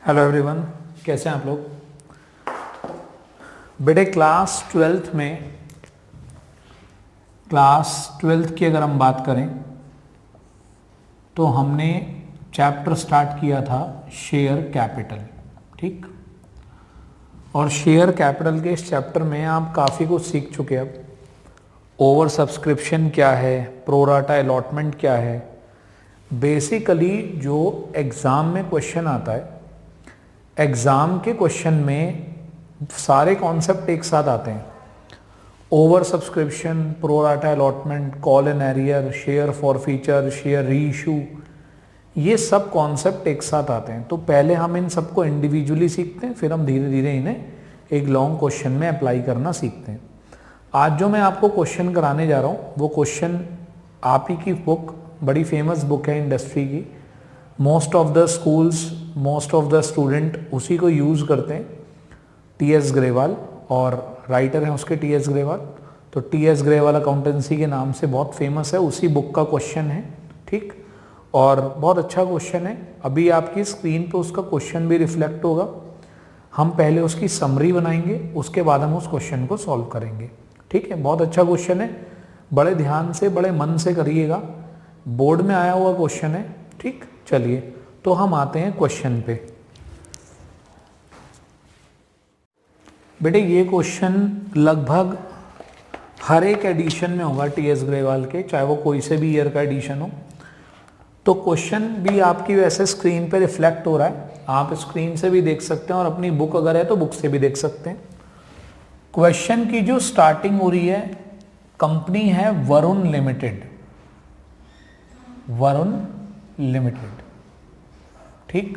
Hello everyone, कैसे हैं आप लोग? बेटे क्लास ट्वेल्थ की अगर हम बात करें तो हमने चैप्टर स्टार्ट किया था शेयर कैपिटल। ठीक, और शेयर कैपिटल के इस चैप्टर में आप काफ़ी कुछ सीख चुके हैं। अब ओवर सब्सक्रिप्शन क्या है, प्रो राटा अलॉटमेंट क्या है, बेसिकली जो एग्ज़ाम में क्वेश्चन आता है, एग्ज़ाम के क्वेश्चन में सारे कॉन्सेप्ट एक साथ आते हैं। Over subscription, pro rata allotment, call and arrear, share forfeiture, share री इशू, ये सब कॉन्सेप्ट एक साथ आते हैं। तो पहले हम इन सबको इंडिविजुअली सीखते हैं, फिर हम धीरे धीरे इन्हें एक लॉन्ग क्वेश्चन में अप्लाई करना सीखते हैं। आज जो मैं आपको क्वेश्चन कराने जा रहा हूँ वो क्वेश्चन आप ही की बुक, बड़ी फेमस बुक है इंडस्ट्री की, most of the schools, most of the student उसी को यूज़ करते हैं, टी.एस. ग्रेवाल, और राइटर हैं उसके टी.एस. ग्रेवाल। तो टी.एस. ग्रेवाल अकाउंटेंसी के नाम से बहुत फेमस है, उसी बुक का क्वेश्चन है। ठीक, और बहुत अच्छा क्वेश्चन है। अभी आपकी स्क्रीन पे उसका क्वेश्चन भी रिफ्लेक्ट होगा। हम पहले उसकी समरी बनाएंगे, उसके बाद हम उस क्वेश्चन को सॉल्व करेंगे। ठीक है, बहुत अच्छा क्वेश्चन है, बड़े ध्यान से, बड़े मन से करिएगा, बोर्ड में आया हुआ क्वेश्चन है। ठीक, चलिए तो हम आते हैं क्वेश्चन पे। बेटे ये क्वेश्चन लगभग हर एक एडिशन में होगा टी.एस. ग्रेवाल के, चाहे वो कोई से भी ईयर का एडिशन हो। तो क्वेश्चन भी आपकी वैसे स्क्रीन पे रिफ्लेक्ट हो रहा है, आप स्क्रीन से भी देख सकते हैं और अपनी बुक अगर है तो बुक से भी देख सकते हैं। क्वेश्चन की जो स्टार्टिंग हो रही है, कंपनी है वरुण लिमिटेड, वरुण लिमिटेड। ठीक,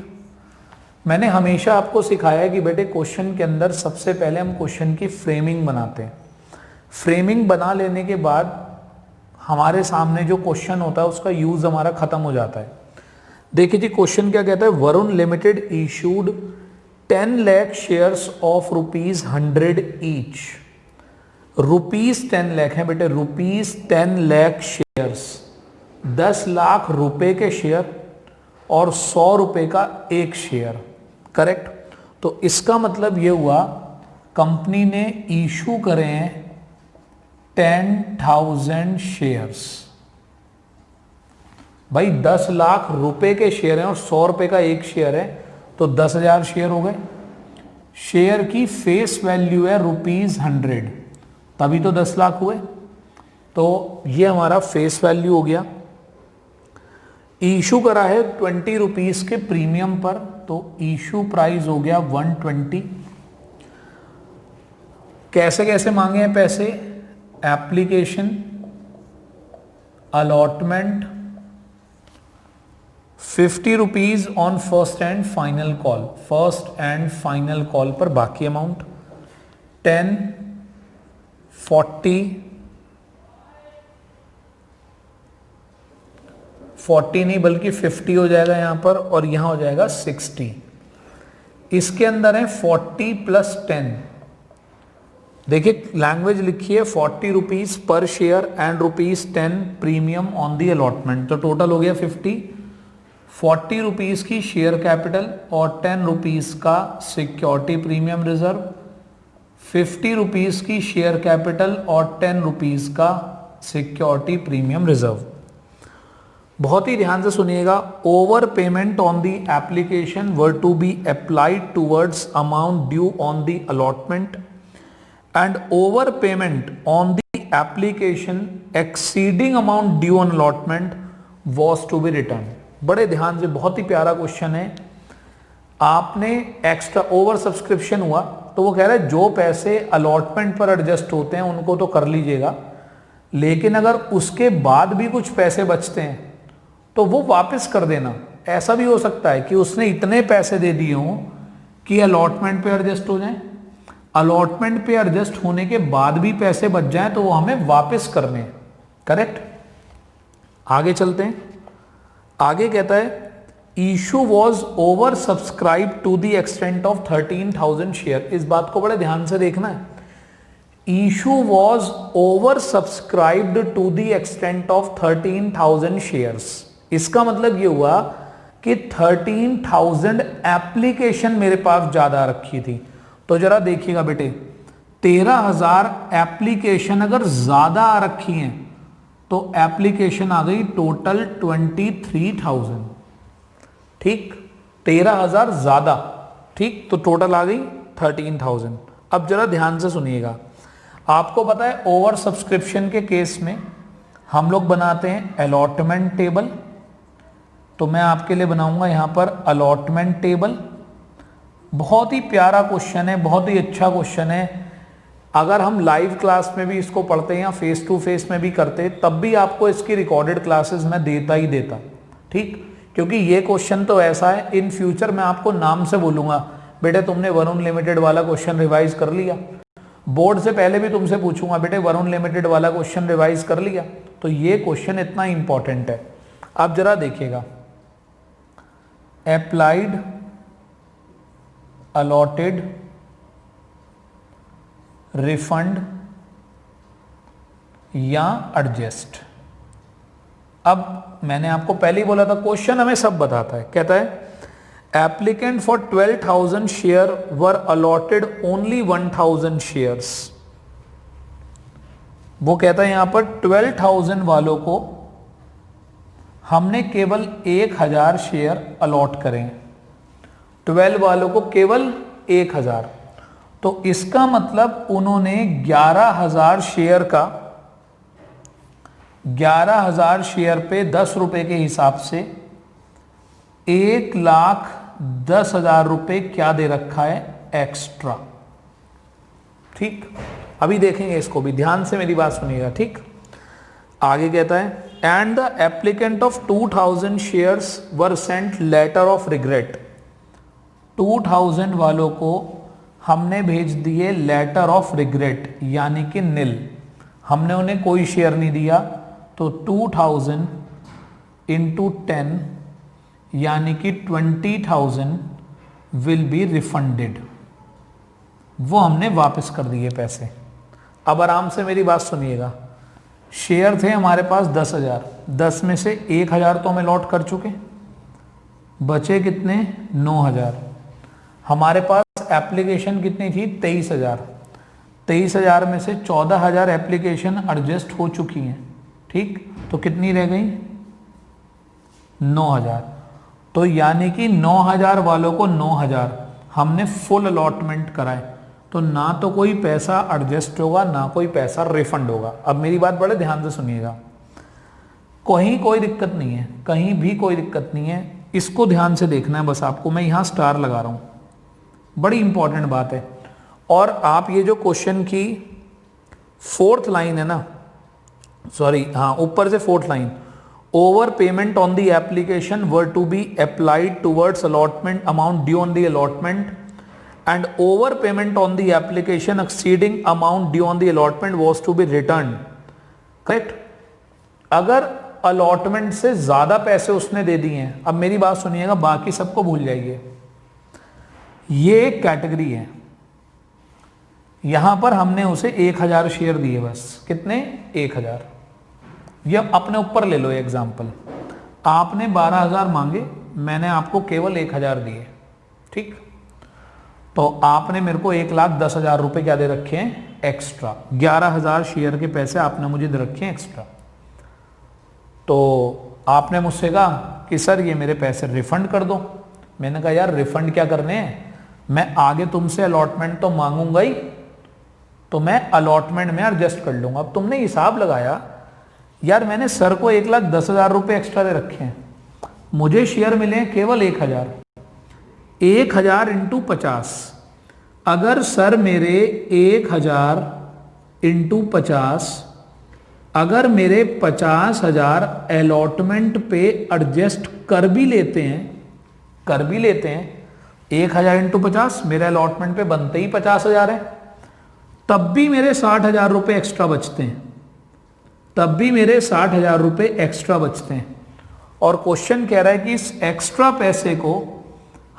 मैंने हमेशा आपको सिखाया है कि बेटे क्वेश्चन के अंदर सबसे पहले हम क्वेश्चन की फ्रेमिंग बनाते हैं। फ्रेमिंग बना लेने के बाद हमारे सामने जो क्वेश्चन होता है उसका यूज हमारा खत्म हो जाता है। देखिए जी, क्वेश्चन क्या कहता है, Varun limited issued 10 lakh shares of ₹100 each. ₹10 lakh है बेटे, ₹10 लाख शेयर्स, 10 लाख रुपए के शेयर और 100 रुपए का एक शेयर। करेक्ट। तो इसका मतलब ये हुआ कंपनी ने इशू करे हैं 10,000 शेयर्स। भाई 10 लाख रुपए के शेयर हैं और 100 रुपए का एक शेयर है, तो 10,000 शेयर हो गए। शेयर की फेस वैल्यू है ₹100, तभी तो 10 लाख हुए। तो ये हमारा फेस वैल्यू हो गया। इशू करा है 20 रुपीज के प्रीमियम पर, तो इशू प्राइस हो गया 120। कैसे कैसे मांगे हैं पैसे, application, allotment, 50 rupees on first and final call, first and final call पर बाकी अमाउंट 10, 40 नहीं बल्कि 50 हो जाएगा यहां पर, और यहां हो जाएगा 60। इसके अंदर है 40 प्लस 10। देखिए लैंग्वेज लिखी है 40 rupees per share and ₹10 premium on the allotment, तो टोटल हो गया 50। 40 रुपीज की शेयर कैपिटल और 10 रुपीज का सिक्योरिटी प्रीमियम रिजर्व, 50 रुपीज की शेयर कैपिटल और 10 रुपीज का सिक्योरिटी प्रीमियम रिजर्व। बहुत ही ध्यान से सुनिएगा। Over payment on the application were to be applied towards amount due on the allotment and over payment on the application exceeding amount due on allotment was to be return. बड़े ध्यान से, बहुत ही प्यारा question है। आपने extra over subscription हुआ तो वो कह रहा है जो पैसे अलॉटमेंट पर एडजस्ट होते हैं उनको तो कर लीजिएगा, लेकिन अगर उसके बाद भी कुछ पैसे बचते हैं तो वो वापस कर देना। ऐसा भी हो सकता है कि उसने इतने पैसे दे दिए हों कि अलॉटमेंट पे एडजस्ट हो जाएं, अलॉटमेंट पे एडजस्ट होने के बाद भी पैसे बच जाएं तो वो हमें वापस करने हैं। करेक्ट। आगे चलते हैं। आगे कहता है issue was oversubscribe to the extent of 13,000 share. इस बात को बड़े ध्यान से देखना है। Issue was oversubscribed to the extent of 13,000 shares. इसका मतलब ये हुआ कि 13,000 एप्लीकेशन मेरे पास ज्यादा रखी थी। तो जरा देखिएगा बेटे, 13,000 एप्लीकेशन अगर ज्यादा आ रखी हैं तो एप्लीकेशन आ गई टोटल 23,000। ठीक, 13,000 ज्यादा, ठीक, तो टोटल आ गई 13,000। अब जरा ध्यान से सुनिएगा, आपको पता है ओवर सब्सक्रिप्शन के केस में हम लोग बनाते हैं अलॉटमेंट टेबल। तो मैं आपके लिए बनाऊंगा यहां पर अलॉटमेंट टेबल। बहुत ही प्यारा क्वेश्चन है, बहुत ही अच्छा क्वेश्चन है। अगर हम लाइव क्लास में भी इसको पढ़ते हैं या फेस टू फेस में भी करते तब भी आपको इसकी रिकॉर्डेड क्लासेस में देता ही देता। ठीक, क्योंकि ये क्वेश्चन तो ऐसा है, इन फ्यूचर मैं आपको नाम से बोलूंगा, बेटे तुमने वरुण लिमिटेड वाला क्वेश्चन रिवाइज कर लिया। बोर्ड से पहले भी तुमसे पूछूंगा, बेटे वरुण लिमिटेड वाला क्वेश्चन रिवाइज कर लिया। तो ये क्वेश्चन इतना इंपॉर्टेंट है। अब जरा देखिएगा, अप्लाइड, अलॉटेड, रिफंड या एडजस्ट। अब मैंने आपको पहले ही बोला था क्वेश्चन हमें सब बताता है। कहता है applicant for 12,000 share were allotted only 1,000 shares. वो कहता है यहां पर 12,000 वालों को हमने केवल 1,000 शेयर अलॉट करें। 12 वालों को केवल 1,000, तो इसका मतलब उन्होंने 11,000 शेयर का 11,000 शेयर पे 10 रुपए के हिसाब से 1,10,000 रुपए क्या दे रखा है, एक्स्ट्रा। ठीक, अभी देखेंगे इसको भी, ध्यान से मेरी बात सुनिएगा। ठीक, आगे कहता है and the applicant of 2,000 shares were sent letter of regret. 2,000 वालों को हमने भेज दिए लेटर ऑफ रिग्रेट, यानी कि निल, हमने उन्हें कोई शेयर नहीं दिया। तो 2,000 इंटू 10 यानी कि 20,000 विल बी रिफंडेड। वो हमने वापस कर दिए पैसे। अब आराम से मेरी बात सुनिएगा, शेयर थे हमारे पास 10,000, 10 में से 1,000 तो हम अलॉट कर चुके, बचे कितने, 9,000। हमारे पास एप्लीकेशन कितनी थी, 23,000। 23,000 में से 14,000 एप्लीकेशन एडजस्ट हो चुकी हैं। ठीक, तो कितनी रह गई, 9,000। तो यानी कि 9,000 वालों को 9,000 हमने फुल अलॉटमेंट कराए, तो ना तो कोई पैसा एडजस्ट होगा ना कोई पैसा रिफंड होगा। अब मेरी बात बड़े ध्यान से सुनिएगा, कहीं कोई दिक्कत नहीं है, कहीं भी कोई दिक्कत नहीं है, इसको ध्यान से देखना है बस आपको। मैं यहां स्टार लगा रहा हूं, बड़ी इंपॉर्टेंट बात है। और आप ये जो क्वेश्चन की 4th लाइन है ना, सॉरी हाँ, ऊपर से 4th line, over payment on the application were to be applied towards allotment amount due on the allotment and over payment on the application exceeding amount due on the allotment was to be return. Correct, अगर allotment से ज्यादा पैसे उसने दे दिए हैं, अब मेरी बात सुनिएगा, बाकी सबको भूल जाइए, ये एक कैटेगरी है। यहां पर हमने उसे 1,000 शेयर दिए, बस कितने, 1,000। ये अपने ऊपर ले लो एग्जाम्पल, आपने 12,000 मांगे, मैंने आपको केवल 1,000 दिए। ठीक, तो आपने मेरे को 1,10,000 रुपए क्या दे रखे हैं, एक्स्ट्रा। 11,000 शेयर के पैसे आपने मुझे दे रखे हैं एक्स्ट्रा। तो आपने मुझसे कहा कि सर ये मेरे पैसे रिफंड कर दो। मैंने कहा यार रिफंड क्या करने हैं, मैं आगे तुमसे अलॉटमेंट तो मांगूंगा ही, तो मैं अलॉटमेंट में एडजस्ट कर लूंगा। अब तुमने हिसाब लगाया, यार मैंने सर को 1,10,000 रुपए एक्स्ट्रा दे रखे हैं, मुझे शेयर मिले केवल 1,000। 1,000 इंटू 50, अगर सर मेरे 1,000 इंटू 50, अगर मेरे 50,000 अलॉटमेंट पे एडजस्ट कर भी लेते हैं, 1,000 इंटू 50 मेरे अलॉटमेंट पे बनते ही 50,000 है, तब भी मेरे 60,000 रुपए एक्स्ट्रा बचते हैं, तब भी मेरे 60,000 रुपए एक्स्ट्रा बचते हैं। और क्वेश्चन कह रहा है कि इस एक्स्ट्रा पैसे को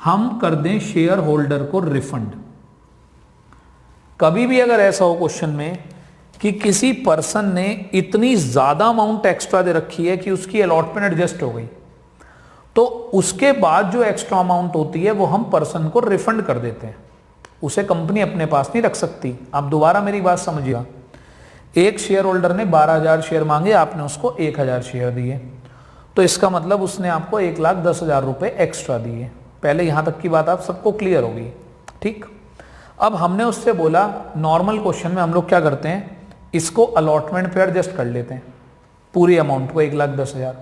हम कर दें शेयर होल्डर को रिफंड। कभी भी अगर ऐसा हो क्वेश्चन में कि किसी पर्सन ने इतनी ज्यादा अमाउंट एक्स्ट्रा दे रखी है कि उसकी अलॉटमेंट एडजस्ट हो गई, तो उसके बाद जो एक्स्ट्रा अमाउंट होती है वो हम पर्सन को रिफंड कर देते हैं, उसे कंपनी अपने पास नहीं रख सकती। आप दोबारा मेरी बात समझिएगा, एक शेयर होल्डर ने 12,000 शेयर मांगे, आपने उसको 1,000 शेयर दिए, तो इसका मतलब उसने आपको 1,10,000 रुपए एक्स्ट्रा दिए। पहले यहां तक की बात आप सबको क्लियर होगी, ठीक। अब हमने उससे बोला, नॉर्मल क्वेश्चन में हम लोग क्या करते हैं, इसको अलॉटमेंट पे एडजस्ट कर लेते हैं पूरी अमाउंट को 1,10,000,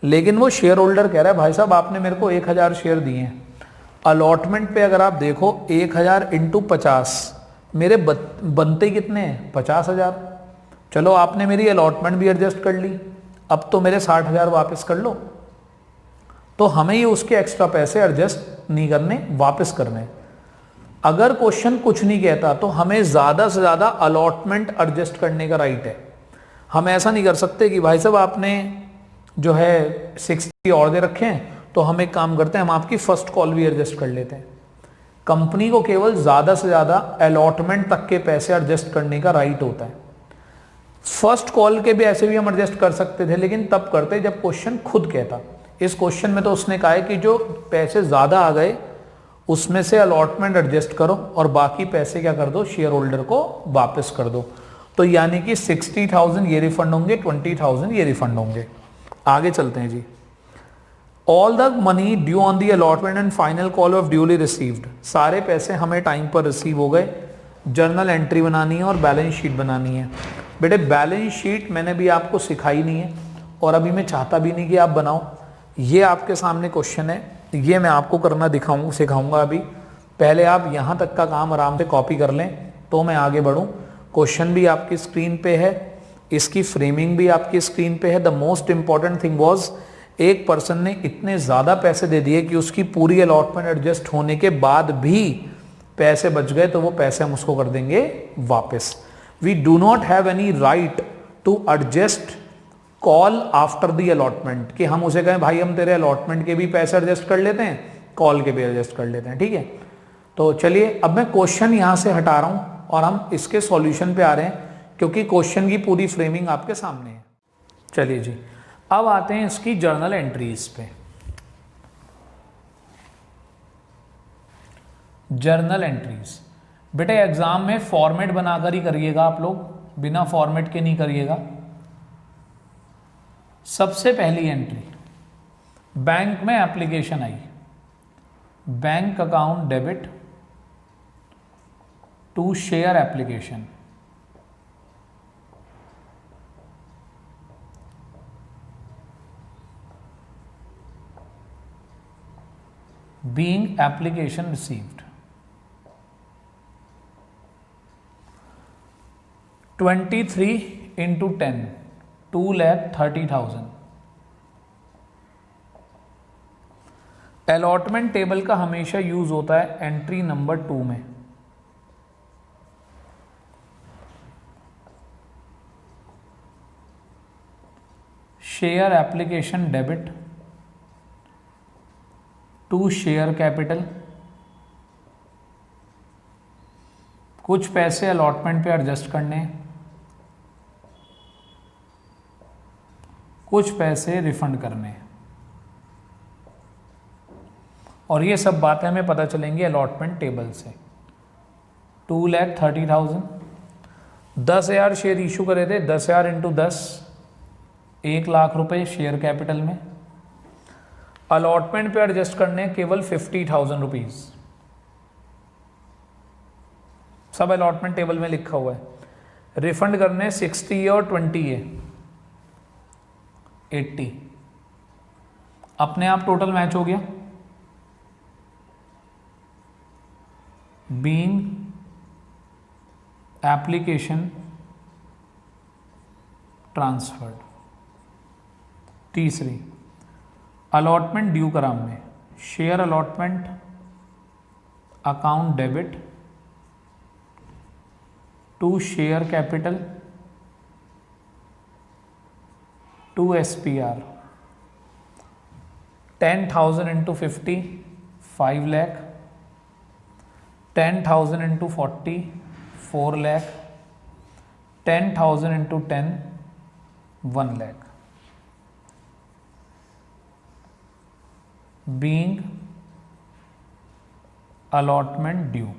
लेकिन वो शेयर होल्डर कह रहा है भाई साहब आपने मेरे को 1,000 शेयर दिए हैं, अलॉटमेंट पे अगर आप देखो 1,000 इंटू 50 मेरे बनते कितने हैं, 50,000। चलो आपने मेरी अलॉटमेंट भी एडजस्ट कर ली, अब तो मेरे 60,000 वापस कर लो। तो हमें ये उसके एक्स्ट्रा पैसे एडजस्ट नहीं करने, वापस करने। अगर क्वेश्चन कुछ नहीं कहता तो हमें ज्यादा से ज्यादा अलॉटमेंट एडजस्ट करने का राइट है। हम ऐसा नहीं कर सकते कि भाई साहब आपने जो है 60 और दे रखे हैं, तो हम एक काम करते हैं, हम आपकी फर्स्ट कॉल भी एडजस्ट कर लेते हैं। कंपनी को केवल ज्यादा से ज्यादा अलॉटमेंट तक के पैसे एडजस्ट करने का राइट होता है। फर्स्ट कॉल के भी ऐसे भी हम एडजस्ट कर सकते थे, लेकिन तब करते जब क्वेश्चन खुद कहता। इस क्वेश्चन में तो उसने कहा है कि जो पैसे ज्यादा आ गए उसमें से अलॉटमेंट एडजस्ट करो और बाकी पैसे क्या कर दो, शेयर होल्डर को वापस कर दो। तो यानी कि 60,000 ये रिफंड होंगे, 20,000 ये रिफंड होंगे। आगे चलते हैं जी। All the money due on the allotment and final call of duly received, सारे पैसे हमें टाइम पर रिसीव हो गए। जर्नल एंट्री बनानी है और बैलेंस शीट बनानी है। बेटे बैलेंस शीट मैंने भी आपको सिखाई नहीं है और अभी मैं चाहता भी नहीं कि आप बनाओ। ये आपके सामने क्वेश्चन है, ये मैं आपको करना सिखाऊंगा अभी। पहले आप यहाँ तक का काम आराम से कॉपी कर लें तो मैं आगे बढ़ूँ। क्वेश्चन भी आपकी स्क्रीन पे है, इसकी फ्रेमिंग भी आपकी स्क्रीन पे है। The most important thing was, एक पर्सन ने इतने ज़्यादा पैसे दे दिए कि उसकी पूरी अलॉटमेंट एडजस्ट होने के बाद भी पैसे बच गए, तो वो पैसे हम उसको कर देंगे वापस। We do not have any right to adjust call after the allotment, कि हम उसे कहें भाई हम तेरे अलॉटमेंट के भी पैसे एडजस्ट कर लेते हैं, कॉल के भी एडजस्ट कर लेते हैं, ठीक है। तो चलिए अब मैं क्वेश्चन यहां से हटा रहा हूं और हम इसके सॉल्यूशन पे आ रहे हैं, क्योंकि क्वेश्चन की पूरी फ्रेमिंग आपके सामने है। चलिए जी, अब आते हैं इसकी जर्नल एंट्रीज पे। जर्नल एंट्रीज बेटे एग्जाम में फॉर्मेट बनाकर ही करिएगा आप लोग, बिना फॉर्मेट के नहीं करिएगा। सबसे पहली एंट्री, बैंक में एप्लीकेशन आई, bank account debit to share application. Being application received 23 into 10, 2,30,000। Allotment table का हमेशा यूज होता है एंट्री नंबर 2 में। Share application debit to share capital, कुछ पैसे अलॉटमेंट पे एडजस्ट करने, कुछ पैसे रिफंड करने, और ये सब बातें हमें पता चलेंगी अलॉटमेंट टेबल से। 2,30,000, 10,000 शेयर इशू करे थे, 10,000 इंटू 10, 1,00,000 रुपए शेयर कैपिटल में। अलॉटमेंट पे एडजस्ट करने केवल 50,000 रुपीज, सब अलॉटमेंट टेबल में लिखा हुआ है। रिफंड करने 60 है और 20 है, 80। अपने आप टोटल मैच हो गया। Being application transferred. तीसरी, अलॉटमेंट ड्यू कराम में share allotment account debit to share capital to SPR, 10,000 into 50, 5 lakh, 10,000 into 40, 4 lakh, 10,000 into 10, 1 lakh. Being allotment due.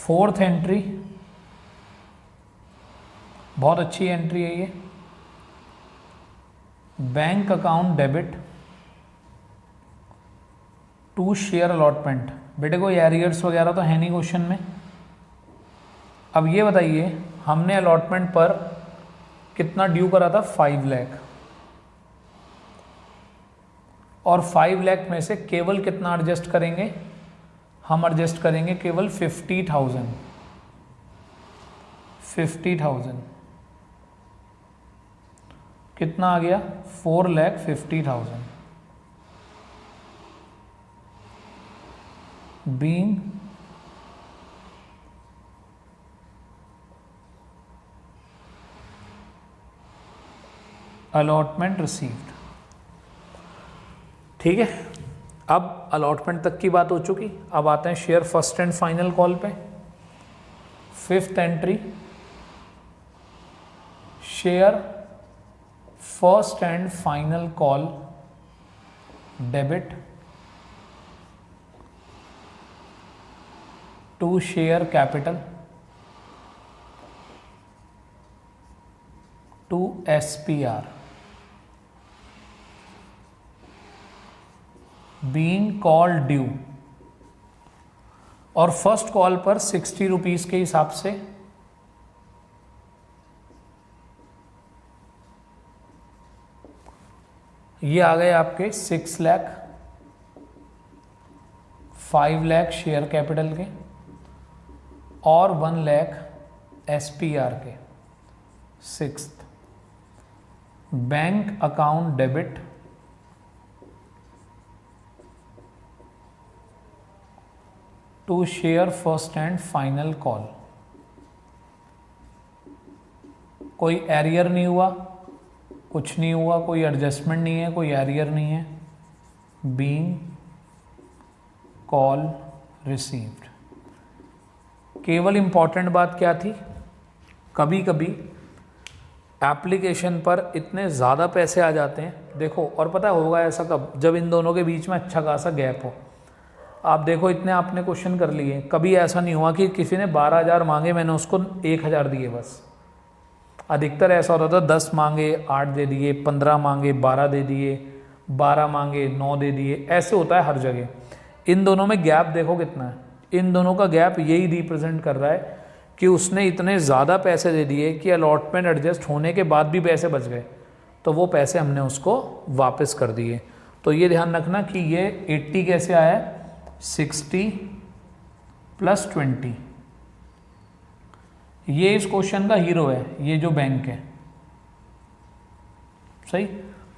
Fourth entry बहुत अच्छी एंट्री है ये, bank account debit to share allotment. बेटे कोई एरियर्स वगैरह तो है नहीं क्वेश्चन में। अब ये बताइए हमने अलॉटमेंट पर कितना ड्यू करा था, 5 लाख, और 5 लाख में से केवल कितना एडजस्ट करेंगे, हम एडजस्ट करेंगे केवल 50,000। कितना आ गया, 4,50,000 बीइंग अलॉटमेंट रिसीव्ड। ठीक है, अब अलॉटमेंट तक की बात हो चुकी। अब आते हैं share first and final call पे। Fifth entry, share first and final call debit to share capital to SPR being call due. और फर्स्ट कॉल पर 60 रुपीज के हिसाब से ये आ गए आपके 6 लाख, 5 लाख शेयर कैपिटल के और 1 लाख SPR के। Sixth, bank account debit to share first and final call. कोई एरियर नहीं हुआ, कुछ नहीं हुआ, कोई एडजस्टमेंट नहीं है, कोई एरियर नहीं है, बीइंग कॉल रिसीव्ड। केवल इंपॉर्टेंट बात क्या थी, कभी कभी एप्लीकेशन पर इतने ज़्यादा पैसे आ जाते हैं, देखो, और पता होगा ऐसा कब, जब इन दोनों के बीच में अच्छा खासा गैप हो। आप देखो इतने आपने क्वेश्चन कर लिए, कभी ऐसा नहीं हुआ कि किसी ने 12,000 मांगे मैंने उसको 1,000 दिए बस। अधिकतर ऐसा होता था 10 मांगे 8 दे दिए, 15 मांगे 12 दे दिए, 12 मांगे 9 दे दिए, ऐसे होता है हर जगह। इन दोनों में गैप देखो कितना है, इन दोनों का गैप यही रिप्रेजेंट कर रहा है कि उसने इतने ज़्यादा पैसे दे दिए कि अलॉटमेंट एडजस्ट होने के बाद भी पैसे बच गए, तो वो पैसे हमने उसको वापस कर दिए। तो ये ध्यान रखना कि ये 80 कैसे आया, 60 + 20। ये इस क्वेश्चन का हीरो है, ये जो बैंक है, सही।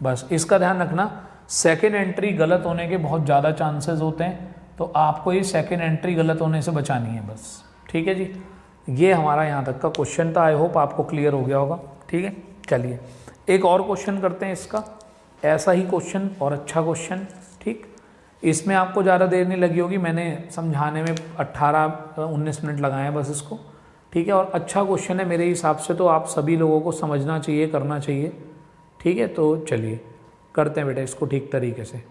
बस इसका ध्यान रखना, सेकेंड एंट्री गलत होने के बहुत ज़्यादा चांसेस होते हैं, तो आपको ये सेकेंड एंट्री गलत होने से बचानी है बस। ठीक है जी, ये हमारा यहाँ तक का क्वेश्चन था। आई होप आपको क्लियर हो गया होगा। ठीक है, चलिए एक और क्वेश्चन करते हैं इसका, ऐसा ही क्वेश्चन और अच्छा क्वेश्चन। ठीक, इसमें आपको ज़्यादा देर नहीं लगी होगी, मैंने समझाने में 18-19 मिनट लगाए हैं बस इसको। ठीक है, और अच्छा क्वेश्चन है मेरे हिसाब से, तो आप सभी लोगों को समझना चाहिए, करना चाहिए। ठीक है, तो चलिए करते हैं बेटा इसको ठीक तरीके से।